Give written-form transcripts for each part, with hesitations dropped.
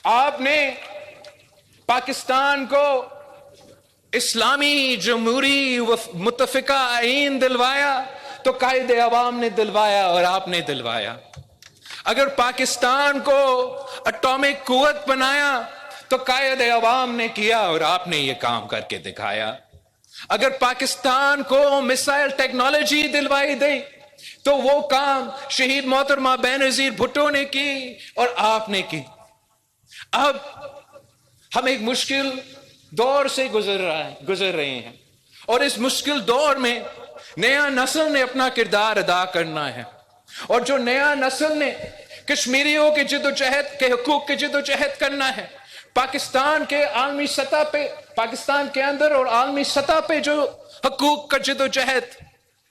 آپ نے پاکستان کو اسلامی جمہوری متفقہ آئین دلوایا تو قائد عوام نے دلوایا اور آپ نے دلوایا. اگر پاکستان کو اٹامک قوت بنایا تو قائد عوام نے کیا اور آپ نے یہ کام کر کے دکھایا. اگر پاکستان کو میسائل ٹیکنالوجی دلوائی دی تو وہ کام شہید محترمہ بینظیر بھٹو نے کی اور آپ نے کی. اب ہم ایک مشکل دور سے گزر رہے ہیں اور اس مشکل دور میں نیا نسل نے اپنا کردار ادا کرنا ہے. اور جو نیا نسل نے کشمیریوں کے جدوجہد کے حقوق کی جدوجہد کرنا ہے، پاکستان کے عالمی سطح پہ، پاکستان کے اندر اور عالمی سطح پہ جو حقوق کا جدوجہد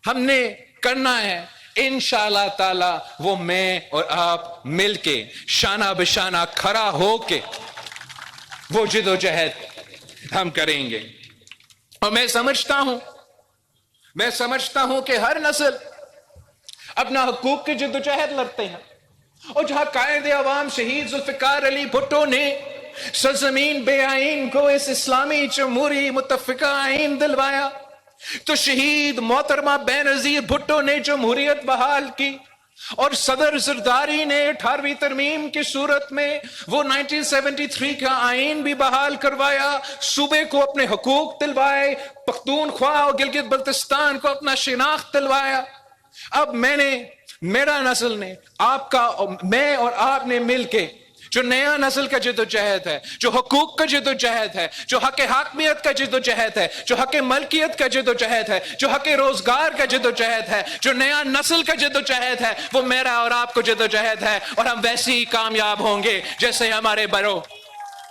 ہم نے کرنا ہے، انشاءاللہ تعالی وہ میں اور آپ مل کے شانہ بشانہ کھڑا ہو کے وہ جدوجہد ہم کریں گے. اور میں سمجھتا ہوں کہ ہر نسل اپنا حقوق کی جدوجہد لڑتے ہیں. اور جہاں قائد عوام شہید ذوالفقار علی بھٹو نے سرزمین بے آئین کو اس اسلامی جمہوری متفقہ آئین دلوایا، تو شہید محترمہ بینظیر بھٹو نے جمہوریت بحال کی اور صدر زرداری نے 18ویں ترمیم کی صورت میں وہ 1973 کا آئین بھی بحال کروایا، صوبے کو اپنے حقوق دلوائے، پختونخوا اور گلگت بلتستان کو اپنا شناخت دلوایا. اب میرا نسل نے میں اور آپ نے مل کے جو نیا نسل کا جدوجہد ہے، جو حقوق کا جدوجہد ہے، جو حق حاکمیت کا جدوجہد ہے، جو حق ملکیت کا جدوجہد ہے، جو حق روزگار کا جدوجہد ہے، جو نیا نسل کا جدوجہد ہے، وہ میرا اور آپ کو جدوجہد ہے. اور ہم ویسے ہی کامیاب ہوں گے جیسے ہمارے بڑوں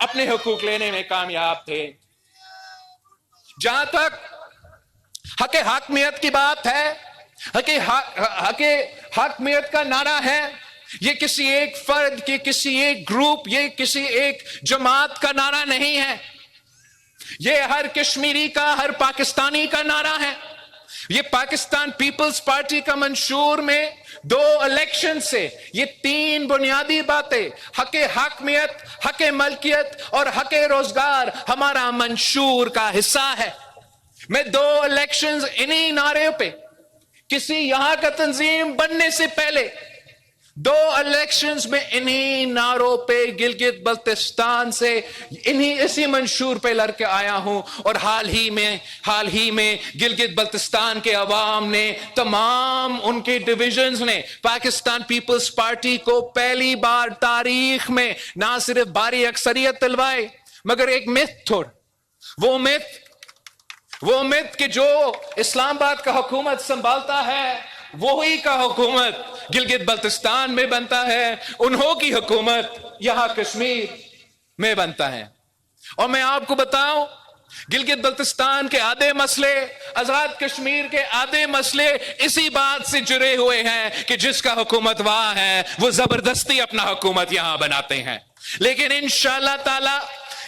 اپنے حقوق لینے میں کامیاب تھے. جہاں تک حق حاکمیت کی بات ہے، حق حاکمیت کا نعرہ ہے، یہ کسی ایک فرد کی، کسی ایک گروپ، یہ کسی ایک جماعت کا نعرہ نہیں ہے. یہ ہر کشمیری کا، ہر پاکستانی کا نعرہ ہے. یہ پاکستان پیپلز پارٹی کا منشور میں 2 الیکشن سے یہ 3 بنیادی باتیں، حق حاکمیت، حق ملکیت اور حق روزگار ہمارا منشور کا حصہ ہے. میں 2 الیکشنز انہی نعرے پہ، کسی یہاں کا تنظیم بننے سے پہلے 2 الیکشنز میں انہی نعروں پہ گلگت بلتستان سے اسی منشور پہ لڑ کے آیا ہوں. اور حال ہی میں گلگت بلتستان کے عوام نے، تمام ان کے ڈویژنز نے پاکستان پیپلز پارٹی کو پہلی بار تاریخ میں نہ صرف بھاری اکثریت دلوائے مگر ایک میتھ چھوڑ، وہ میتھ کہ جو اسلام آباد کا حکومت سنبھالتا ہے وہی کا حکومت گلگت بلتستان میں بنتا ہے، انہوں کی حکومت یہاں کشمیر میں بنتا ہے. اور میں آپ کو بتاؤں، گلگت بلتستان کے آدھے مسئلے، آزاد کشمیر کے آدھے مسئلے اسی بات سے جڑے ہوئے ہیں کہ جس کا حکومت وہاں ہے وہ زبردستی اپنا حکومت یہاں بناتے ہیں. لیکن انشاءاللہ تعالی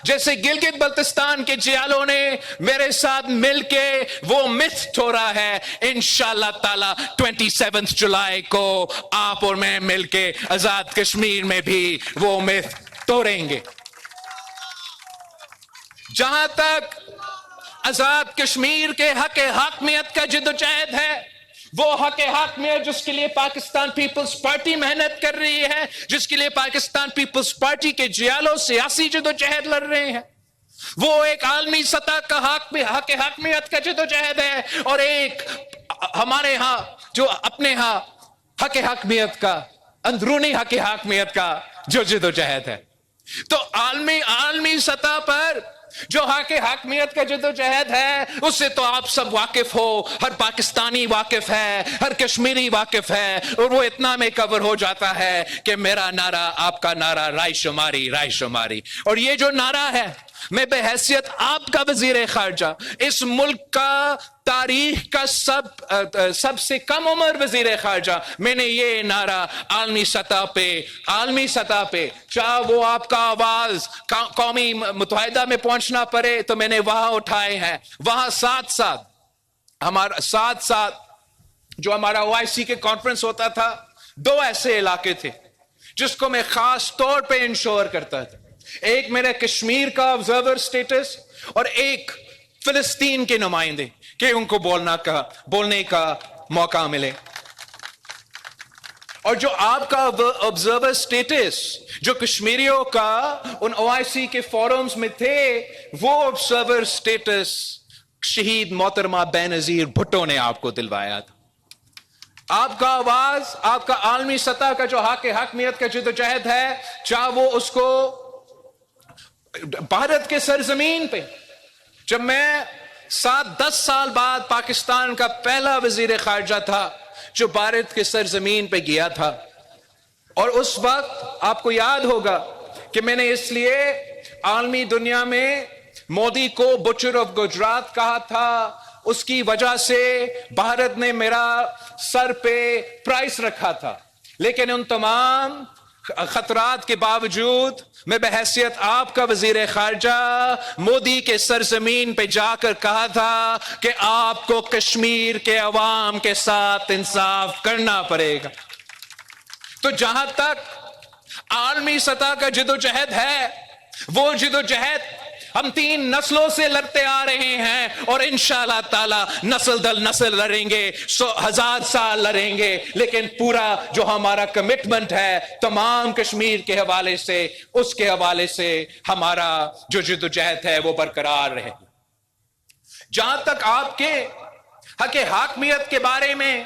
جیسے گلگت بلتستان کے جیالوں نے میرے ساتھ مل کے وہ متھ توڑا ہے، انشاءاللہ تعالی 27 جولائی کو آپ اور میں مل کے آزاد کشمیر میں بھی وہ متھ توڑیں گے. جہاں تک آزاد کشمیر کے حق حاکمیت کا جدوجہد ہے، وہ حق حاکمیت جس کے لیے پاکستان پیپلز پارٹی محنت کر رہی ہے، جس کے لیے پاکستان پیپلز پارٹی کے جیالوں سیاسی جدوجہد لڑ رہے ہیں، وہ ایک عالمی سطح کا حق حاکمیت کا جدوجہد ہے اور ایک ہمارے ہاں جو اپنے ہاں حق حاکمیت کا، اندرونی حق حاکمیت کا جو جدوجہد ہے. تو عالمی سطح پر جو حق حاکمیت کا جدوجہد ہے اس سے تو آپ سب واقف ہو، ہر پاکستانی واقف ہے، ہر کشمیری واقف ہے. اور وہ اتنا میں کور ہو جاتا ہے کہ میرا نعرہ، آپ کا نعرہ، رائے شماری، رائے شماری. اور یہ جو نعرہ ہے، میں بحیثیت آپ کا وزیر خارجہ، اس ملک کا تاریخ کا سب سے کم عمر وزیر خارجہ، میں نے یہ نعرہ عالمی سطح پہ چاہے وہ آپ کا آواز قومی متحدہ میں پہنچنا پڑے تو میں نے وہاں اٹھائے ہیں. وہاں ساتھ جو ہمارا OIC کے کانفرنس ہوتا تھا، 2 ایسے علاقے تھے جس کو میں خاص طور پہ انشور کرتا تھا. ایک میرا کشمیر کا آبزرور سٹیٹس اور ایک فلسطین کے نمائندے کہ ان کو بولنے کا موقع ملے. اور جو آپ کا آبزرور سٹیٹس جو کشمیریوں کا ان OIC کے فورمز میں تھے، وہ آبزرور سٹیٹس شہید محترمہ بینظیر بھٹو نے آپ کو دلوایا تھا. آپ کا آواز، آپ کا عالمی سطح کا جو حاکمیت کا جدوجہد ہے، چاہے وہ اس کو بھارت کے سرزمین پہ، جب میں 7-10 سال بعد پاکستان کا پہلا وزیر خارجہ تھا جو بھارت کے سرزمین پہ گیا تھا، اور اس وقت آپ کو یاد ہوگا کہ میں نے اس لیے عالمی دنیا میں مودی کو بچر آف گجرات کہا تھا، اس کی وجہ سے بھارت نے میرا سر پہ پرائس رکھا تھا. لیکن ان تمام خطرات کے باوجود میں بحیثیت آپ کا وزیر خارجہ مودی کے سرزمین پہ جا کر کہا تھا کہ آپ کو کشمیر کے عوام کے ساتھ انصاف کرنا پڑے گا. تو جہاں تک عالمی سطح کا جدوجہد ہے، وہ جدوجہد ہم 3 نسلوں سے لڑتے آ رہے ہیں، اور انشاءاللہ تعالی نسل در نسل لڑیں گے، 1000 سال لڑیں گے. لیکن پورا جو ہمارا کمٹمنٹ ہے تمام کشمیر کے حوالے سے، اس کے حوالے سے ہمارا جو جدوجہد ہے وہ برقرار رہے. جہاں تک آپ کے حق حاکمیت کے بارے میں،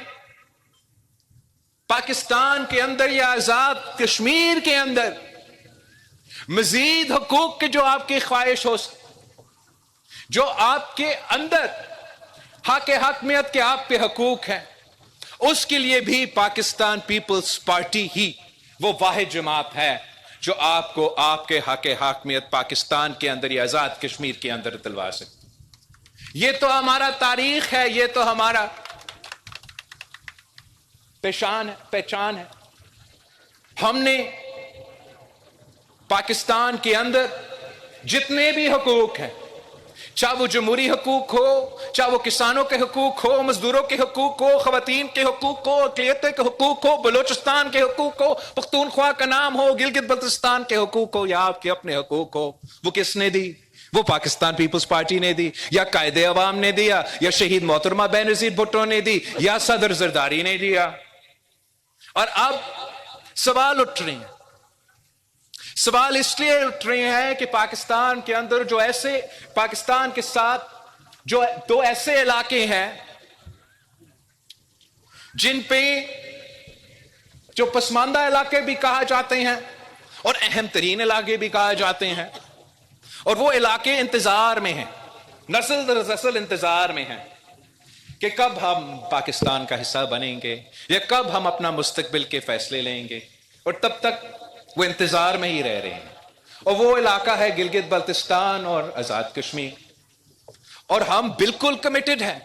پاکستان کے اندر یا آزاد کشمیر کے اندر مزید حقوق کی جو آپ کی خواہش ہو، جو آپ کے اندر حق حاکمیت کے آپ پہ حقوق ہیں، اس کے لیے بھی پاکستان پیپلز پارٹی ہی وہ واحد جماعت ہے جو آپ کو آپ کے حق حاکمیت پاکستان کے اندر یا آزاد کشمیر کے اندر دلوا سکتی. یہ تو ہمارا تاریخ ہے، یہ تو ہمارا پہچان ہے. ہم نے پاکستان کے اندر جتنے بھی حقوق ہیں، چاہے وہ جمہوری حقوق ہو، چاہے وہ کسانوں کے حقوق ہو، مزدوروں کے حقوق ہو، خواتین کے حقوق ہو، اقلیتوں کے حقوق ہو، بلوچستان کے حقوق ہو، پختونخوا کا نام ہو، گلگت بلتستان کے حقوق ہو، یا آپ کے اپنے حقوق ہو، وہ کس نے دی؟ وہ پاکستان پیپلز پارٹی نے دی، یا قائد عوام نے دیا، یا شہید محترمہ بینظیر بھٹو نے دی، یا صدر زرداری نے دیا. اور اب سوال اٹھ رہے ہیں، سوال اس لیے اٹھ رہے ہیں کہ پاکستان کے اندر جو ایسے، پاکستان کے ساتھ جو 2 ایسے علاقے ہیں جن پہ جو پسماندہ علاقے بھی کہا جاتے ہیں اور اہم ترین علاقے بھی کہا جاتے ہیں، اور وہ علاقے انتظار میں ہیں، نسل در نسل انتظار میں ہیں کہ کب ہم پاکستان کا حصہ بنیں گے یا کب ہم اپنا مستقبل کے فیصلے لیں گے، اور تب تک وہ انتظار میں ہی رہ رہے ہیں. اور وہ علاقہ ہے گلگت بلتستان اور آزاد کشمیر. اور ہم بالکل کمیٹڈ ہیں،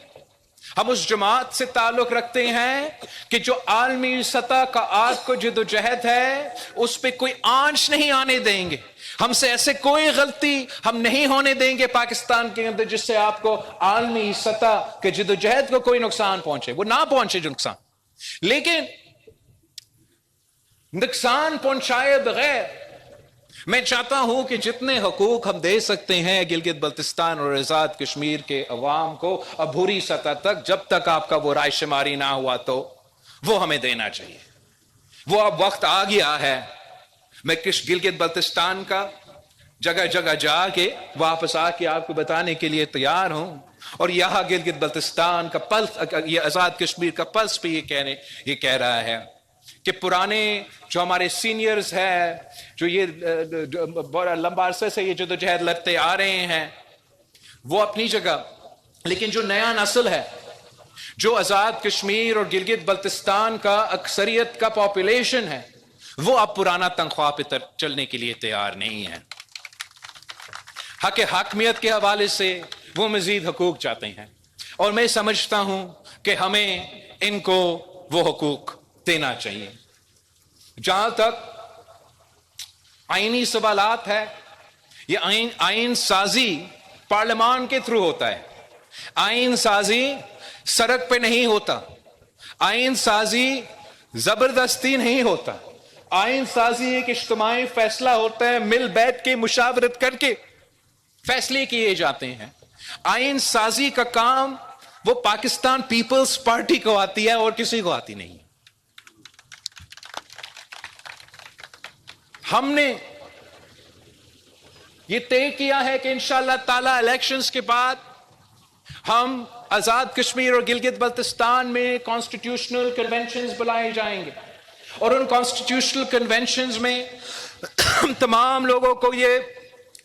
ہم اس جماعت سے تعلق رکھتے ہیں کہ جو عالمی سطح کا آج کو جدوجہد ہے اس پہ کوئی آنچ نہیں آنے دیں گے. ہم سے ایسے کوئی غلطی ہم نہیں ہونے دیں گے پاکستان کے اندر جس سے آپ کو عالمی سطح کے جدوجہد کو کوئی نقصان پہنچے، وہ نہ پہنچے جو نقصان. لیکن نقصان پہنچائے بغیر میں چاہتا ہوں کہ جتنے حقوق ہم دے سکتے ہیں گلگت بلتستان اور آزاد کشمیر کے عوام کو عبوری سطح تک، جب تک آپ کا وہ رائے شماری نہ ہوا تو وہ ہمیں دینا چاہیے. وہ اب وقت آ گیا ہے. میں گلگت بلتستان کا جگہ جگہ جا کے واپس آ کے آپ کو بتانے کے لیے تیار ہوں، اور یہاں گلگت بلتستان کا پلس، یہ آزاد کشمیر کا پلس پہ یہ کہہ رہا ہے کہ پرانے جو ہمارے سینئرز ہیں، جو یہ بڑا لمبا عرصے سے یہ جدوجہد لڑتے آ رہے ہیں، وہ اپنی جگہ، لیکن جو نیا نسل ہے، جو آزاد کشمیر اور گلگت بلتستان کا اکثریت کا پاپولیشن ہے، وہ اب پرانا تنخواہ پہ چلنے کے لیے تیار نہیں ہے. حق حاکمیت کے حوالے سے وہ مزید حقوق چاہتے ہیں، اور میں سمجھتا ہوں کہ ہمیں ان کو وہ حقوق دینا چاہیے. جہاں تک آئینی سوالات ہے، یہ آئین سازی پارلیمان کے تھرو ہوتا ہے. آئین سازی سڑک پہ نہیں ہوتا، آئین سازی زبردستی نہیں ہوتا، آئین سازی ایک اجتماعی فیصلہ ہوتا ہے، مل بیٹھ کے مشاورت کر کے فیصلے کیے جاتے ہیں۔ آئین سازی کا کام وہ پاکستان پیپلز پارٹی کو آتی ہے اور کسی کو آتی نہیں۔ ہم نے یہ طے کیا ہے کہ انشاءاللہ تعالی الیکشنز کے بعد ہم آزاد کشمیر اور گلگت بلتستان میں کانسٹیٹیوشنل کنونشنز بلائے جائیں گے، اور ان کانسٹیٹیوشنل کنونشنز میں تمام لوگوں کو یہ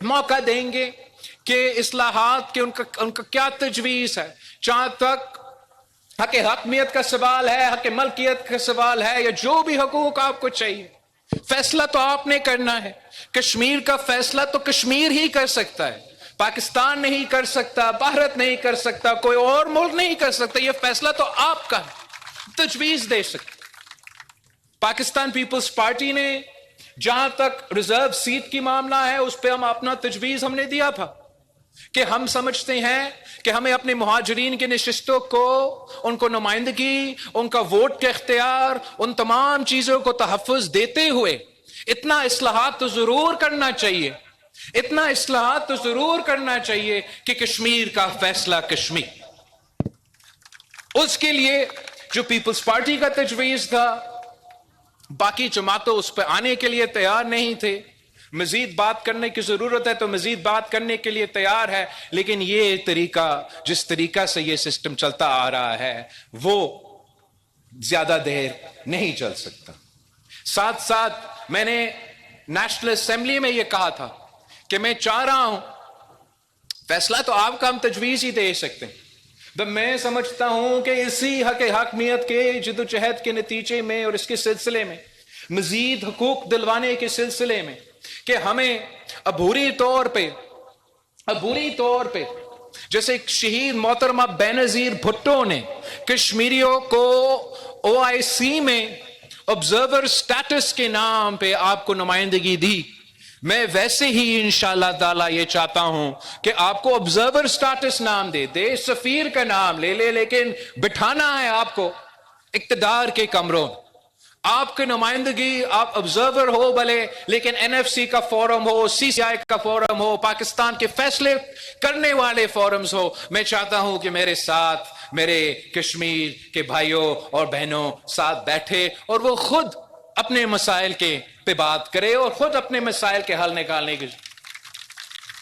موقع دیں گے کہ اصلاحات کے ان کا کیا تجویز ہے، جہاں تک حق حاکمیت کا سوال ہے، حق ملکیت کا سوال ہے، یا جو بھی حقوق آپ کو چاہیے، فیصلہ تو آپ نے کرنا ہے۔ کشمیر کا فیصلہ تو کشمیر ہی کر سکتا ہے، پاکستان نہیں کر سکتا، بھارت نہیں کر سکتا، کوئی اور ملک نہیں کر سکتا۔ یہ فیصلہ تو آپ کا ہے، تجویز دے سکتے۔ پاکستان پیپلز پارٹی نے جہاں تک ریزرو سیٹ کی معاملہ ہے، اس پہ ہم اپنا تجویز ہم نے دیا تھا کہ ہم سمجھتے ہیں کہ ہمیں اپنے مہاجرین کے نشستوں کو، ان کو نمائندگی، ان کا ووٹ کا اختیار، ان تمام چیزوں کو تحفظ دیتے ہوئے اتنا اصلاحات تو ضرور کرنا چاہیے، اتنا اصلاحات تو ضرور کرنا چاہیے کہ کشمیر کا فیصلہ کشمیر۔ اس کے لیے جو پیپلز پارٹی کا تجویز تھا، باقی جماعتوں اس پہ آنے کے لیے تیار نہیں تھے۔ مزید بات کرنے کی ضرورت ہے تو مزید بات کرنے کے لیے تیار ہے، لیکن یہ طریقہ، جس طریقہ سے یہ سسٹم چلتا آ رہا ہے، وہ زیادہ دیر نہیں چل سکتا۔ ساتھ ساتھ میں نے نیشنل اسمبلی میں یہ کہا تھا کہ میں چاہ رہا ہوں، فیصلہ تو آپ کا ہم تجویز ہی دے سکتے ہیں، میں سمجھتا ہوں کہ اسی حق حاکمیت کے جدوجہد کے نتیجے میں اور اس کے سلسلے میں، مزید حقوق دلوانے کے سلسلے میں، کہ ہمیں عبوری طور پہ جیسے شہید محترمہ بینظیر بھٹو نے کشمیریوں کو OIC میں آبزرور سٹیٹس کے نام پہ آپ کو نمائندگی دی، میں ویسے ہی انشاءاللہ تعالی یہ چاہتا ہوں کہ آپ کو آبزرور سٹیٹس نام دے سفیر کا نام لے لیکن بٹھانا ہے آپ کو اقتدار کے کمروں میں۔ آپ کی نمائندگی، آپ آبزرور ہو بھلے، لیکن NFC کا فورم ہو، CCI کا فورم ہو، پاکستان کے فیصلے کرنے والے فورمز ہو۔ میں چاہتا ہوں کہ میرے ساتھ میرے کشمیر کے بھائیوں اور بہنوں ساتھ بیٹھے اور وہ خود اپنے مسائل کے پہ بات کرے اور خود اپنے مسائل کے حل نکالنے کی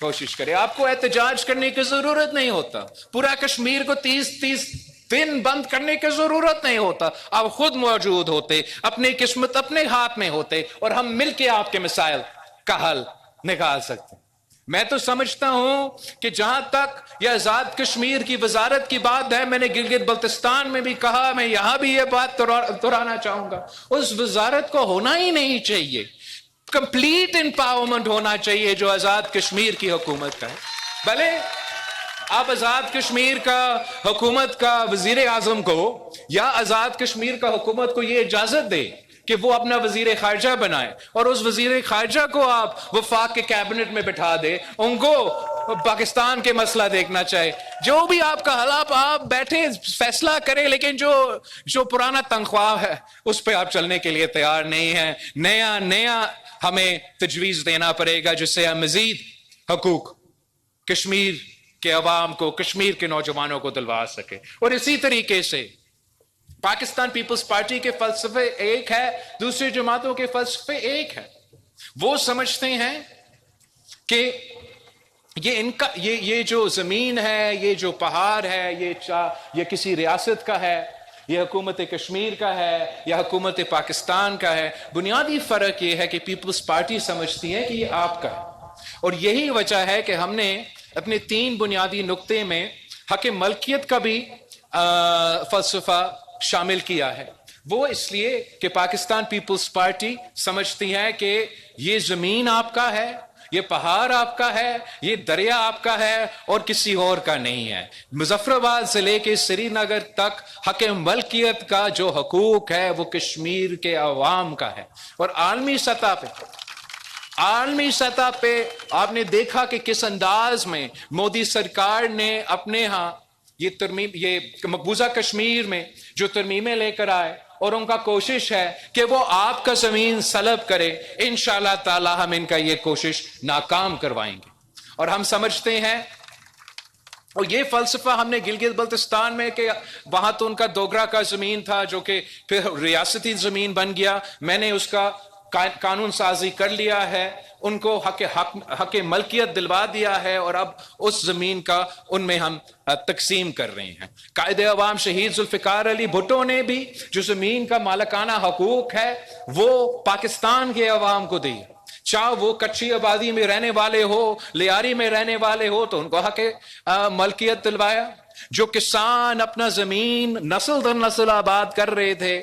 کوشش کرے۔ آپ کو احتجاج کرنے کی ضرورت نہیں ہوتا، پورا کشمیر کو 30 دن بند کرنے کی ضرورت نہیں ہوتا، آپ خود موجود ہوتے، اپنی قسمت اپنے ہاتھ میں ہوتے، اور ہم مل کے آپ کے مسائل کا حل نکال سکتے۔ میں تو سمجھتا ہوں کہ جہاں تک یہ آزاد کشمیر کی وزارت کی بات ہے، میں نے گلگت بلتستان میں بھی کہا، میں یہاں بھی یہ بات دہرانا چاہوں گا، اس وزارت کو ہونا ہی نہیں چاہیے، کمپلیٹ امپاورمنٹ ہونا چاہیے جو آزاد کشمیر کی حکومت کا ہے۔ بھلے آپ آزاد کشمیر کا حکومت کا وزیر اعظم کو یا آزاد کشمیر کا حکومت کو یہ اجازت دے کہ وہ اپنا وزیر خارجہ بنائے، اور اس وزیر خارجہ کو آپ وفاق کے کیبنٹ میں بٹھا دے، ان کو پاکستان کے مسئلہ دیکھنا چاہے، جو بھی آپ کا حل آپ بیٹھے فیصلہ کریں، لیکن جو پرانا تنخواہ ہے اس پہ آپ چلنے کے لیے تیار نہیں ہیں۔ نیا ہمیں تجویز دینا پڑے گا جس سے ہم مزید حقوق کشمیر کے عوام کو، کشمیر کے نوجوانوں کو دلوا سکے۔ اور اسی طریقے سے پاکستان پیپلز پارٹی کے فلسفے ایک ہے، دوسری جماعتوں کے فلسفے ایک ہے۔ وہ سمجھتے ہیں کہ یہ جو زمین ہے، یہ جو پہاڑ ہے، یہ کسی ریاست کا ہے، یہ حکومت کشمیر کا ہے یا حکومت پاکستان کا ہے۔ بنیادی فرق یہ ہے کہ پیپلز پارٹی سمجھتی ہے کہ یہ آپ کا ہے، اور یہی وجہ ہے کہ ہم نے اپنے 3 بنیادی نقطے میں حق ملکیت کا بھی فلسفہ شامل کیا ہے۔ وہ اس لیے کہ پاکستان پیپلز پارٹی سمجھتی ہے کہ یہ زمین آپ کا ہے، یہ پہاڑ آپ کا ہے، یہ دریا آپ کا ہے اور کسی اور کا نہیں ہے۔ مظفر آباد سے لے کے سری نگر تک حق ملکیت کا جو حقوق ہے وہ کشمیر کے عوام کا ہے۔ اور عالمی سطح پہ آپ نے دیکھا کہ کس انداز میں مودی سرکار نے اپنے ہاں یہ مقبوضہ کشمیر میں جو ترمیمیں لے کر آئے، اور ان کا کوشش ہے کہ وہ آپ کا زمین سلب کرے، انشاءاللہ تعالی ہم ان کا یہ کوشش ناکام کروائیں گے۔ اور ہم سمجھتے ہیں، اور یہ فلسفہ ہم نے گلگت بلتستان میں، کہ وہاں تو ان کا دوگرا کا زمین تھا جو کہ پھر ریاستی زمین بن گیا، میں نے اس کا قانون سازی کر لیا ہے، ان کو حق ملکیت دلوا دیا ہے، اور اب اس زمین کا ان میں ہم تقسیم کر رہے ہیں۔ قائد عوام شہید ذوالفقار علی بھٹو نے بھی جو زمین کا مالکانہ حقوق ہے وہ پاکستان کے عوام کو دی، چاہے وہ کچی آبادی میں رہنے والے ہو، لیاری میں رہنے والے ہو، تو ان کو حق ملکیت دلوایا۔ جو کسان اپنا زمین نسل در نسل آباد کر رہے تھے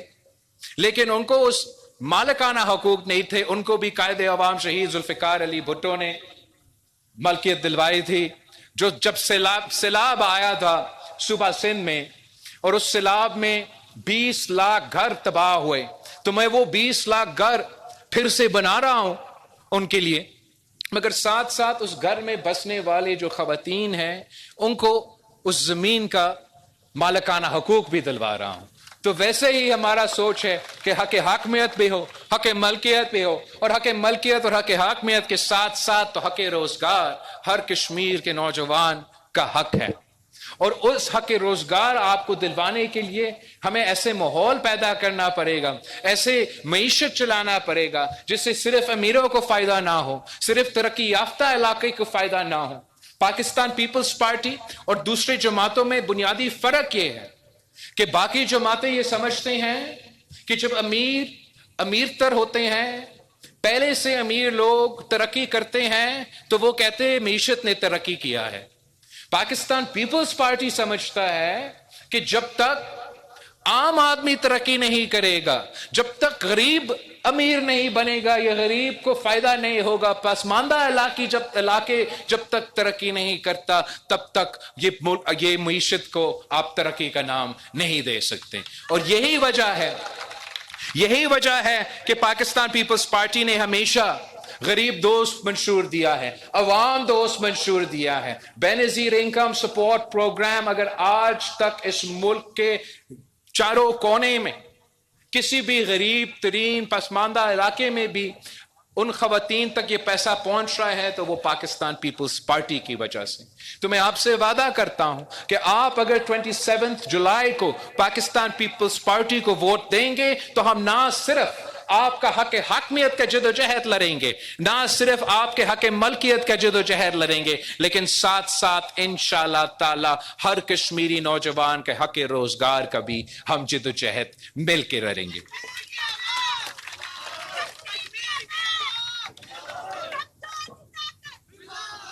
لیکن ان کو اس مالکانہ حقوق نہیں تھے، ان کو بھی قائد عوام شہید ذوالفقار علی بھٹو نے ملکیت دلوائی تھی۔ جو جب سیلاب آیا تھا صوبہ سندھ میں، اور اس سیلاب میں 20 لاکھ گھر تباہ ہوئے، تو میں وہ 20 لاکھ گھر پھر سے بنا رہا ہوں ان کے لیے، مگر ساتھ ساتھ اس گھر میں بسنے والے جو خواتین ہیں ان کو اس زمین کا مالکانہ حقوق بھی دلوا رہا ہوں۔ تو ویسے ہی ہمارا سوچ ہے کہ حق حاکمیت بھی ہو، حق ملکیت بھی ہو، اور حق ملکیت اور حق حاکمیت کے ساتھ ساتھ تو حق روزگار ہر کشمیر کے نوجوان کا حق ہے۔ اور اس حق روزگار آپ کو دلوانے کے لیے ہمیں ایسے ماحول پیدا کرنا پڑے گا، ایسے معیشت چلانا پڑے گا جس سے صرف امیروں کو فائدہ نہ ہو، صرف ترقی یافتہ علاقے کو فائدہ نہ ہو۔ پاکستان پیپلز پارٹی اور دوسری جماعتوں میں بنیادی فرق یہ ہے کہ باقی جماعتیں یہ سمجھتے ہیں کہ جب امیر تر ہوتے ہیں، پہلے سے امیر لوگ ترقی کرتے ہیں تو وہ کہتے ہیں معیشت نے ترقی کیا ہے۔ پاکستان پیپلز پارٹی سمجھتا ہے کہ جب تک عام آدمی ترقی نہیں کرے گا، جب تک غریب امیر نہیں بنے گا، یہ غریب کو فائدہ نہیں ہوگا، پسماندہ علاقے جب تک ترقی نہیں کرتا تب تک یہ معیشت کو آپ ترقی کا نام نہیں دے سکتے۔ اور یہی وجہ ہے کہ پاکستان پیپلز پارٹی نے ہمیشہ غریب دوست منشور دیا ہے، عوام دوست منشور دیا ہے۔ بے نظیر انکم سپورٹ پروگرام اگر آج تک اس ملک کے چاروں کونے میں کسی بھی غریب ترین پسماندہ علاقے میں بھی ان خواتین تک یہ پیسہ پہنچ رہا ہے تو وہ پاکستان پیپلز پارٹی کی وجہ سے۔ تو میں آپ سے وعدہ کرتا ہوں کہ آپ اگر 27 جولائی کو پاکستان پیپلز پارٹی کو ووٹ دیں گے تو ہم نہ صرف آپ کا حق حاکمیت کا جدوجہد لڑیں گے، نہ صرف آپ کے حق ملکیت کا جدوجہد لڑیں گے، لیکن ساتھ ساتھ انشاءاللہ تعالی ہر کشمیری نوجوان کے حق روزگار کا بھی ہم جدوجہد مل کے لڑیں گے۔